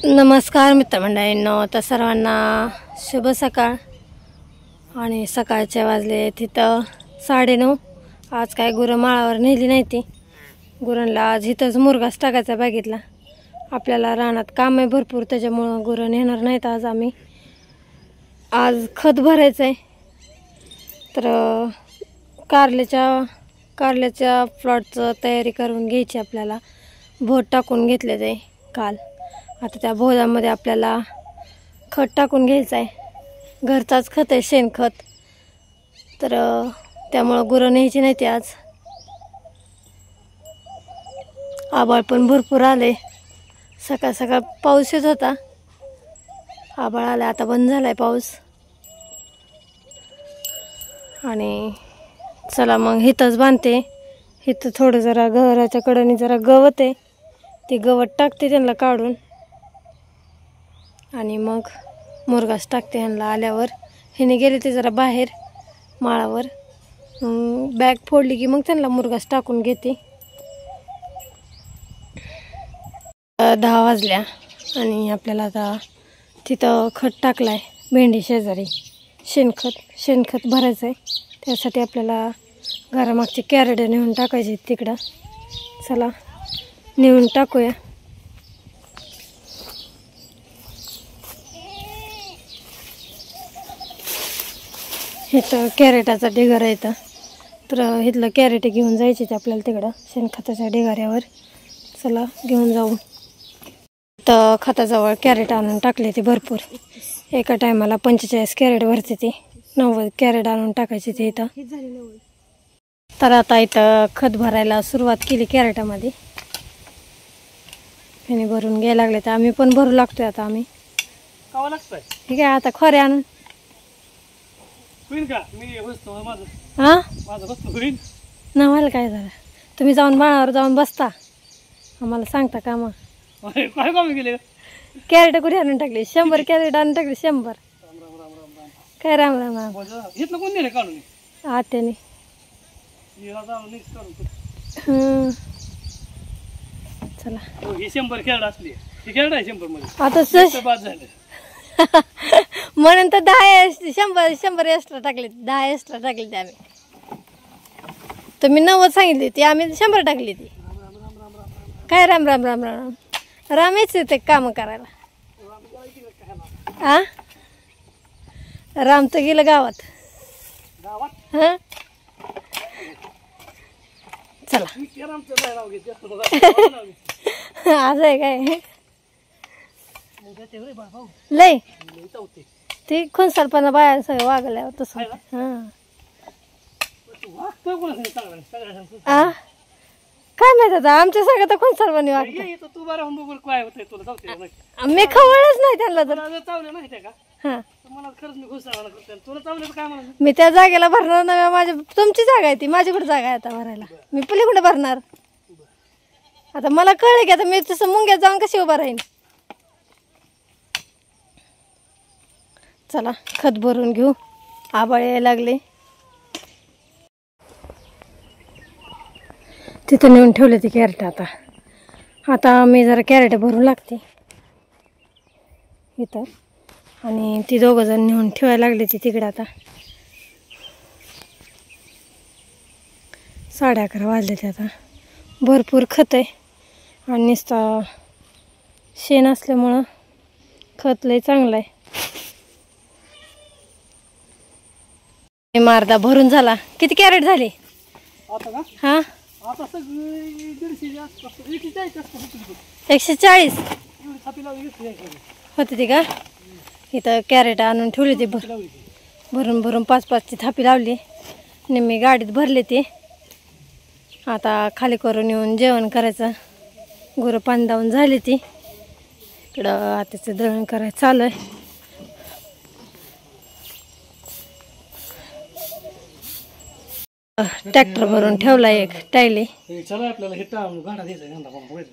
नमस्कार मित्रमंडळींनो, तर सर्वांना शुभ सकाळ। आणि सकाळचे वाजले तिथं 9:30। आज काय गुरं माळावर नेली नाही ती गुरांना आज इथंच मुरघास टाकायचा बघितला। आपल्याला रानात काम आहे भरपूर, त्याच्यामुळं गुरं नेणार नाहीत। आज खत भरायचं आहे, तर कारल्याच्या प्लॉटचं तयारी करून घ्यायची आपल्याला। भोट टाकून घेतले ते काल। आता त्या भोजामध्ये आपल्याला खत टाकून घ्यायचं आहे। घरचाच खत आहे, शेणखत। तर त्यामुळं गुरं न्यायची नाही ती आज। आभाळ पण भरपूर आले, सकाळ सकाळ पाऊस येत होता। आभाळ आला, आता बंद झालाय पाऊस। आणि चला मग इथंच बांधते। इथं थोडं जरा घराच्या कडेने जरा गवत आहे, ते गवत टाकते त्यांना काढून। आणि मग मुरघास टाकते ह्यांना आल्यावर। ह्याने गेले ते जरा बाहेर माळावर, बॅग फोडली की मग त्यांना मुरघास टाकून घेते। 10 वाजल्या आणि आपल्याला आता तिथं खत टाकलाय भेंडी शेजारी। शेणखत भरायचं आहे, त्यासाठी आपल्याला घरामागची कॅरेट नेऊन टाकायची तिकडं। चला नेऊन टाकूया। इथं कॅरेटाचा ढिगारा येतं, तर इथलं कॅरेट घेऊन जायचे ते आपल्याला तिकडं शेणखताच्या ढिगाऱ्यावर। चला घेऊन जाऊ। तर खताजवळ कॅरेट आणून टाकले ते भरपूर। एका टायमाला 45 कॅरेट भरते ते, 90 कॅरेट आणून टाकायचे ते इथं। तर आता इथं खत भरायला सुरुवात केली कॅरेटामध्ये। ह्याने भरून घ्यायला लागले, तर आम्ही पण भरू लागतोय आता। आम्ही ठीक आहे, आता खरे आणून नावाला काय झालं, तुम्ही जाऊन बाणावर जाऊन बसता, आम्हाला सांगता का? मग कॅरेट कुठे आणून टाकले? 100 कॅरेट आणून टाकले, 100। काय राम राम राम आत्याने। चला आता म्हणून तर 100 एक्स्ट्रा टाकले, 10 एक्स्ट्रा टाकले ते आम्ही। तुम्ही 90 सांगितली ती, आम्ही 100 टाकली ती। काय राम राम राम राम रामेच येते काम करायला। आ राम तर गेलं गावात। हा चला असं आहे काय? लय ते खोनसालपणा बाया सगळं वागल्यावर तसं। हा काय माहित आता, आमच्या सगळं तर खोनसालपणी वागत। मी खवळच नाही त्यांना तर। मी त्या जागेला भरणार नाही, माझी तुमची जागा आहे ती, माझी कुठे जागा आहे आता भरायला? मी पलीकडे भरणार। आता मला कळलं की आता मी तसं मुंग्यात जाऊन कशी उभा राहीन। चला खत भरून घेऊ, आभाळ यायला लागले। तिथं नेऊन ठेवले ते कॅरेट। आता मी जरा कॅरेट भरू लागते इथं, आणि ती दोघं जण नेऊन ठेवायला लागले ती तिकडे। आता 11:30 वाजले ते। आता भरपूर खत आहे, आणि नुसतं शेण असल्यामुळं खत लय चांगलं आहे। मारदा भरून झाला। किती कॅरेट झाले हा? 140 होते ते का? इथं कॅरेट आणून ठेवले ते भरून भरून 5-5 ची थापी लावली। निम्मी गाडीत भरले ते। आता खाली करून येऊन जेवण करायचं। गुरं पाणी दावून झाली ती, इकडं आताचं दळण करायचं चालू आहे। ट्रॅक्टर भरून ठेवला एक टायली।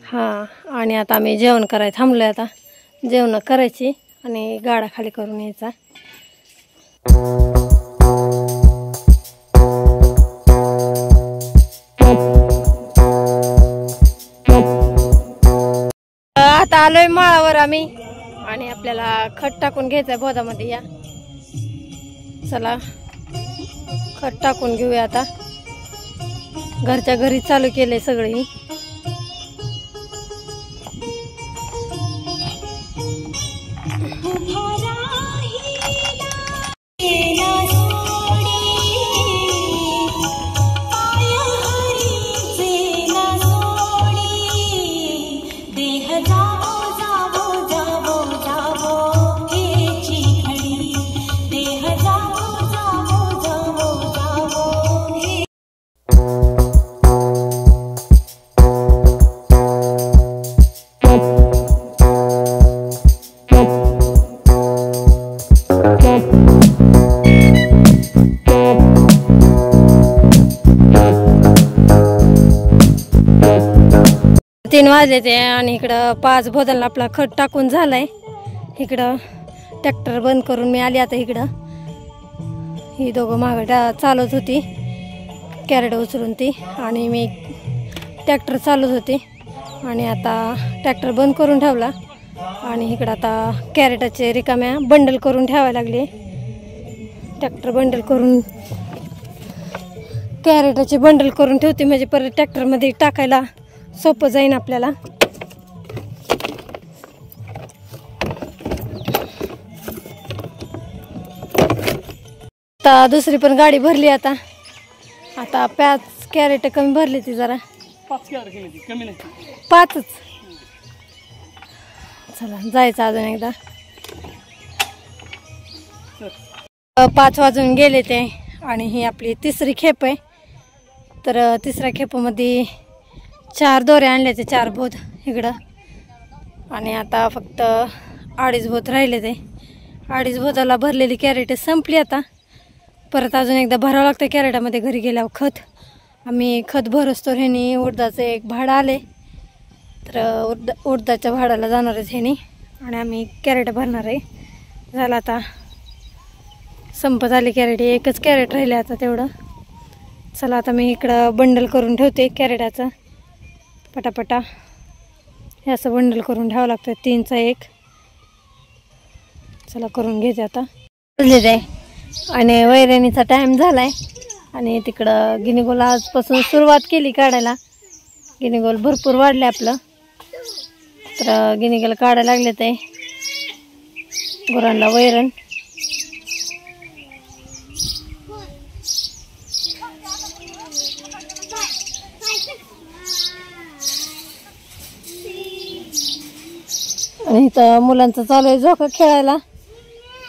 हा आणि आता आम्ही जेवण करायला थांबलोय। आता जेवण करायची आणि गाडा खाली करून यायचा। आता आलोय माळावर आम्ही आणि आपल्याला खत टाकून घ्यायचंय बोधामध्ये. या चला खत टाकून घेऊया आता. घरच्या घरी चालू केलंय सगळे. तीन वाजले ते आणि इकडं 5 बोधलला आपला खत टाकून झालाय. इकडं ट्रॅक्टर बंद करून मी आली आता. इकडं ही दोघं मागं चालवत होती कॅरेट उचलून ती आणि मी ट्रॅक्टर चालवत होती. आणि आता ट्रॅक्टर बंद करून ठेवला आणि इकडं आता कॅरेटाचे रिकाम्या बंडल करून ठेवायला लागले. ट्रॅक्टर बंडल करून कॅरेटाचे बंडल करून ठेवते म्हणजे परत ट्रॅक्टरमध्ये टाकायला सोपं जाईन आपल्याला. आता दुसरी पण गाडी भरली. आता 5 कॅरेट कमी भरली ती जरा. 5 कॅरेट कमी नाही 5च. चला जायचं अजून एकदा. 5 वाजून गेले ते आणि ही आपली तिसरी खेप आहे. तर तिसऱ्या खेपामध्ये 4 दोरे आणले ते 4 बोध इकडं. आणि आता फक्त 2.5 बोध राहिले ते. 2.5 बोधाला भरलेली कॅरेट संपली. आता परत अजून एकदा भरावं लागतं कॅरेटामध्ये घरी गेल्यावर खत. आम्ही खत भरसतो ह्यानी उडदाचं एक भाडं आले. तर उडदाच्या भाडाला जाणार आहेत ह्यानी आणि आम्ही कॅरेट भरणार आहे. झालं आता संपत आली कॅरेट. एकच कॅरेट राहिले आता तेवढं. चला आता मी इकडं बंडल करून ठेवते कॅरेटाचं पटापटा. हे असं बंडल करून ठेवावं लागतं 3चा 1. चला करून घेते आता. आणि वैरणीचा टाईम झालाय आणि तिकडं गिनीगोल आजपासून सुरुवात केली काढायला. गिनीगोल भरपूर वाढले आपलं. तर गिनीगोल काढायला लागले ते गुरांना वैरण. आणि इथं मुलांचं चालू आहे झोका खेळायला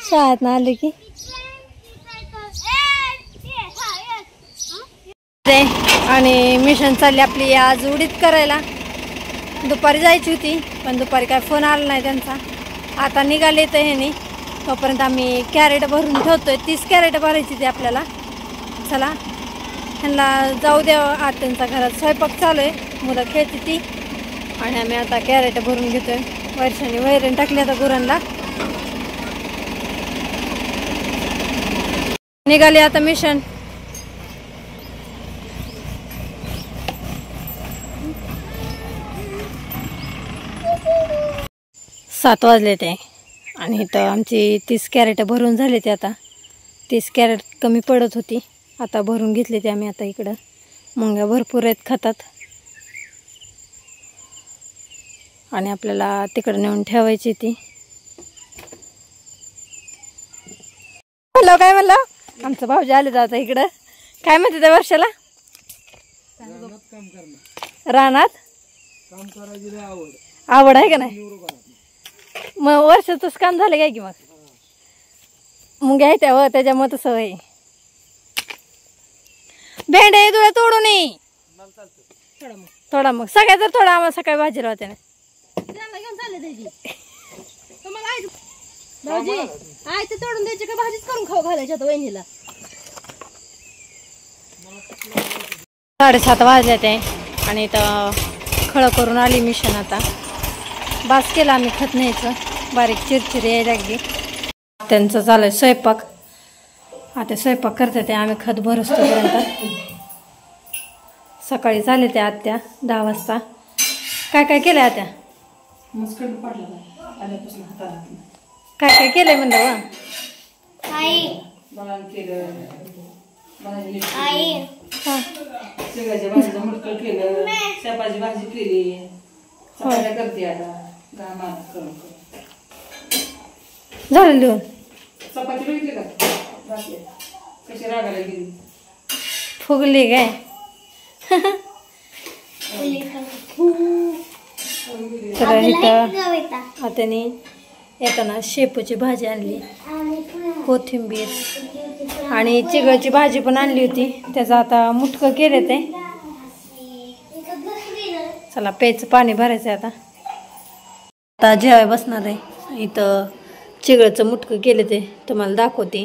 शाळेत ना आले की. आणि मिशन चालली आपली आज उडीद करायला. दुपारी जायची होती पण दुपारी काय फोन आला नाही त्यांचा. आता निघाले तर ह्यानी. तोपर्यंत आम्ही कॅरेट भरून ठेवतोय. 30 कॅरेट भरायची ती आपल्याला. चला ह्यांना जाऊ द्या. आज त्यांचा घरात स्वयंपाक चालू आहे. मुलं खेळते ती आणि आम्ही आता कॅरेट भरून घेतोय. वर्षाने वैरण टाकली आता गुरांना. निघाले आता मिशन. सात वाजले ते आणि इथं आमची 30 कॅरेट भरून झाले ते. आता 30 कॅरेट कमी पडत होती. आता भरून घेतले ते आम्ही. आता इकडं मुंग्या भरपूर आहेत खातात आणि आपल्याला तिकडं नेऊन ठेवायची ती. काय म्हणलं आमचं भाऊजी आले जाता इकडं. काय म्हणते त्या वर्षाला रानात आवड आहे का नाही. मग वर्षाचंच काम झालं काय की. मग घ्यायच्या व त्याच्यामुळे तसं आहे. भेंडे तुला तोडून ये थोडा. मग सगळ्या जर थोडा आम्हाला सकाळी भाजीला होते ना. भाऊजी आय ते तोडून द्यायचे का भाजीच करून खाऊ घालायच्या आता वहिनीला. 7:30 वाजले ते आणि इथं खळं करून आली मिशन. आता बास केला आम्ही खत न्यायचं. बारीक चिरचिरी यायला लागली. त्यांचं चालू स्वयंपाक. आता स्वयंपाक करते ते आम्ही खत भरसतोपर्यंत. सकाळी झाले ते आत्या 10 वाजता. काय काय केलं आत्या. मुस्कट पडला आल्यापासून हाताला काय काय केलंय म्हणलं वा बघायला केलं बघायला हां शेंगाच्या भाजीचं मुटकं केलं शेपाची भाजी केली चपात्या करते आता गामात करून झालं लिहून चपाती बघितली का रात्री कशी रागायला गेली फुगली काय तर इथं आत्याने येताना शेपूची भाजी आणली कोथिंबीर आणि चिगळची भाजी पण आणली होती त्याचं आता मुटकं केले ते चला प्यायचं पाणी भरायचं आहे आता जेवाय बसणार आहे इथं चिगळचं मुटकं केले ते तुम्हाला दाखवते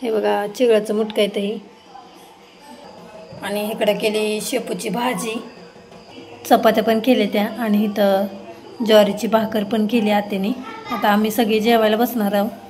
हे बघा चिगळचं मुटकं आहे ते आणि इकडं केली शेपूची भाजी चपात्या पण केल्या त्या आणि इथं ज्वारीची भाकर पण केली आत्याने आता आम्ही सगळे जेवायला बसणार आहोत